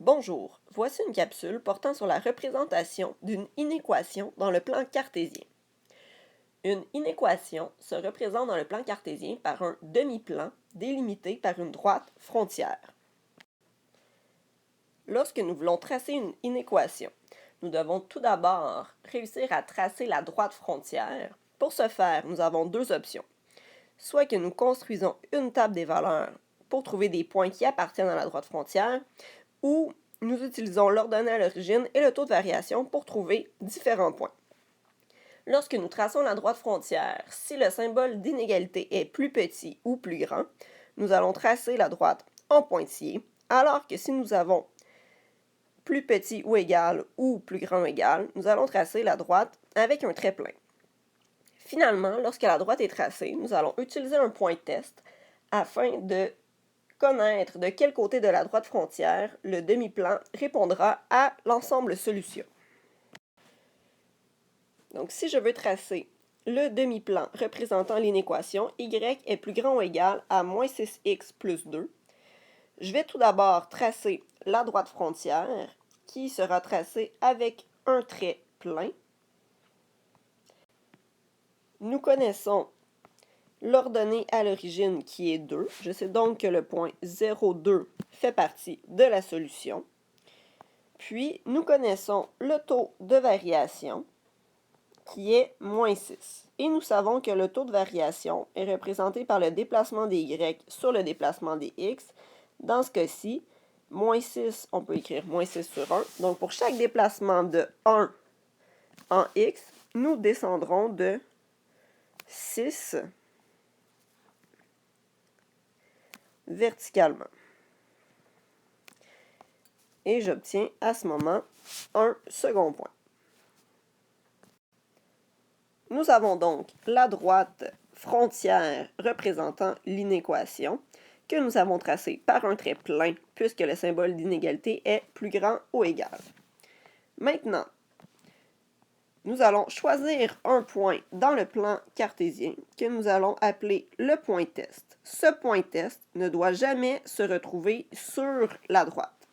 Bonjour, voici une capsule portant sur la représentation d'une inéquation dans le plan cartésien. Une inéquation se représente dans le plan cartésien par un demi-plan délimité par une droite frontière. Lorsque nous voulons tracer une inéquation, nous devons tout d'abord réussir à tracer la droite frontière. Pour ce faire, nous avons deux options. Soit que nous construisons une table des valeurs pour trouver des points qui appartiennent à la droite frontière, ou nous utilisons l'ordonnée à l'origine et le taux de variation pour trouver différents points. Lorsque nous traçons la droite frontière, si le symbole d'inégalité est plus petit ou plus grand, nous allons tracer la droite en pointillé, alors que si nous avons plus petit ou égal ou plus grand ou égal, nous allons tracer la droite avec un trait plein. Finalement, lorsque la droite est tracée, nous allons utiliser un point test afin de connaître de quel côté de la droite frontière le demi-plan répondra à l'ensemble solution. Donc, si je veux tracer le demi-plan représentant l'inéquation y est plus grand ou égal à moins 6x plus 2, je vais tout d'abord tracer la droite frontière qui sera tracée avec un trait plein. Nous connaissons l'ordonnée à l'origine qui est 2. Je sais donc que le point 0,2 fait partie de la solution. Puis, nous connaissons le taux de variation qui est moins 6. Et nous savons que le taux de variation est représenté par le déplacement des y sur le déplacement des x. Dans ce cas-ci, moins 6, on peut écrire moins 6 sur 1. Donc, pour chaque déplacement de 1 en x, nous descendrons de 6 verticalement. Et j'obtiens à ce moment un second point. Nous avons donc la droite frontière représentant l'inéquation que nous avons tracée par un trait plein puisque le symbole d'inégalité est plus grand ou égal. Maintenant, nous allons choisir un point dans le plan cartésien que nous allons appeler le point test. Ce point test ne doit jamais se retrouver sur la droite.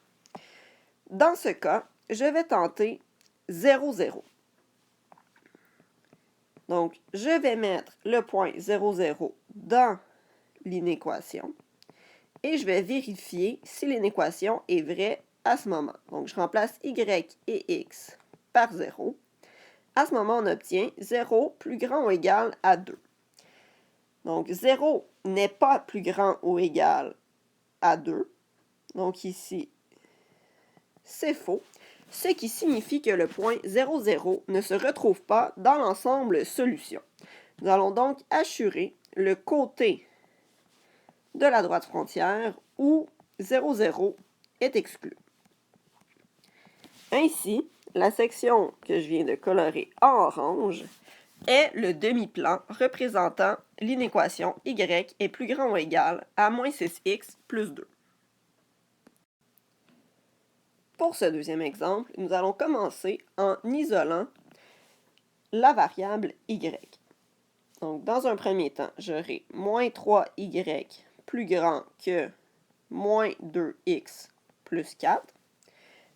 Dans ce cas, je vais tenter 0, 0. Donc, je vais mettre le point 0, 0 dans l'inéquation et je vais vérifier si l'inéquation est vraie à ce moment. Donc, je remplace y et x par 0. À ce moment, on obtient 0 plus grand ou égal à 2. Donc, 0 n'est pas plus grand ou égal à 2. Donc, ici, c'est faux, ce qui signifie que le point 0, 0 ne se retrouve pas dans l'ensemble solution. Nous allons donc assurer le côté de la droite frontière où 0, 0 est exclu. Ainsi, la section que je viens de colorer en orange est le demi-plan représentant l'inéquation y est plus grand ou égal à moins 6x plus 2. Pour ce deuxième exemple, nous allons commencer en isolant la variable y. Donc, dans un premier temps, j'aurai moins 3y plus grand que moins 2x plus 4.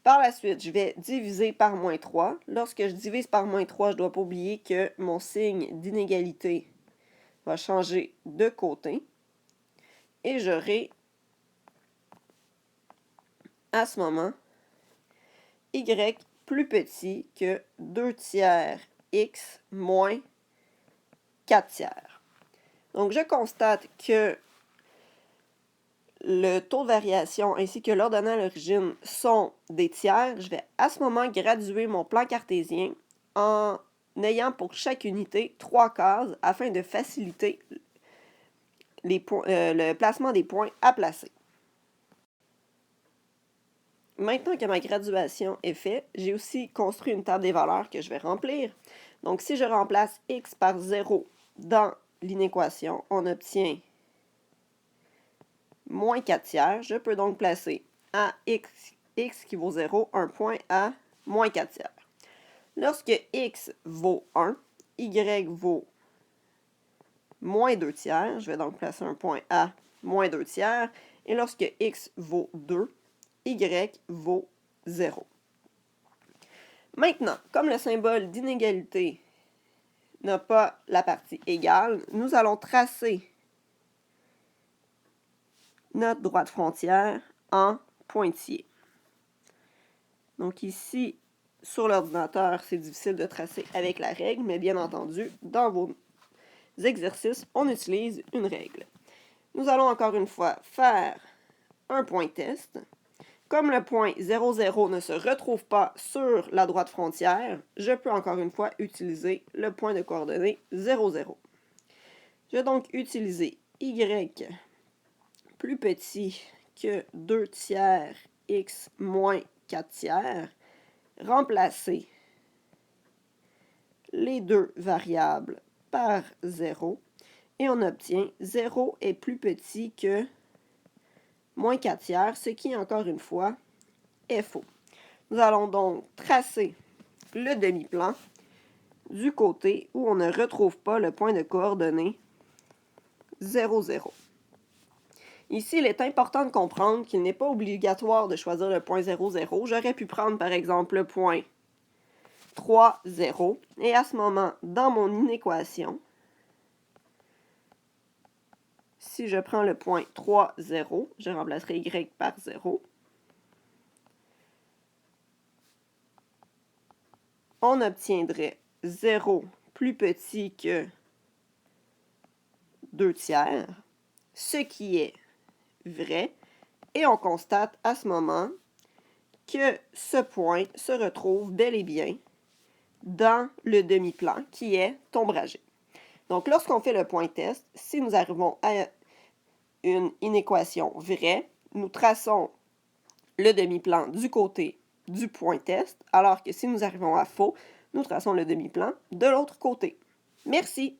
Par la suite, je vais diviser par moins 3. Lorsque je divise par moins 3, je ne dois pas oublier que mon signe d'inégalité va changer de côté. Et j'aurai, à ce moment, y plus petit que 2 tiers x moins 4 tiers. Donc, je constate que le taux de variation ainsi que l'ordonnée à l'origine sont des tiers. Je vais à ce moment graduer mon plan cartésien en ayant pour chaque unité 3 cases afin de faciliter le placement des points à placer. Maintenant que ma graduation est faite, j'ai aussi construit une table des valeurs que je vais remplir. Donc, si je remplace x par 0 dans l'inéquation, on obtient moins 4 tiers. Je peux donc placer à x qui vaut 0 un point à moins 4 tiers. Lorsque x vaut 1, y vaut moins 2 tiers. Je vais donc placer un point à moins 2 tiers. Et lorsque x vaut 2, y vaut 0. Maintenant, comme le symbole d'inégalité n'a pas la partie égale, nous allons tracer notre droite frontière en pointillés. Donc ici, sur l'ordinateur, c'est difficile de tracer avec la règle, mais bien entendu, dans vos exercices, on utilise une règle. Nous allons encore une fois faire un point test. Comme le point 0, 0 ne se retrouve pas sur la droite frontière, je peux encore une fois utiliser le point de coordonnées 0, 0. Je vais donc utiliser y plus petit que 2 tiers x moins 4 tiers, remplacer les deux variables par 0, et on obtient 0 est plus petit que moins 4 tiers, ce qui, encore une fois, est faux. Nous allons donc tracer le demi-plan du côté où on ne retrouve pas le point de coordonnées 0, 0. Ici, il est important de comprendre qu'il n'est pas obligatoire de choisir le point 0, 0. J'aurais pu prendre, par exemple, le point 3, 0. Et à ce moment, dans mon inéquation, si je prends le point 3, 0, je remplacerai y par 0. On obtiendrait 0 plus petit que 2 tiers, ce qui est vrai, et on constate à ce moment que ce point se retrouve bel et bien dans le demi-plan qui est ombragé. Donc, lorsqu'on fait le point test, si nous arrivons à une inéquation vraie, nous traçons le demi-plan du côté du point test, alors que si nous arrivons à faux, nous traçons le demi-plan de l'autre côté. Merci!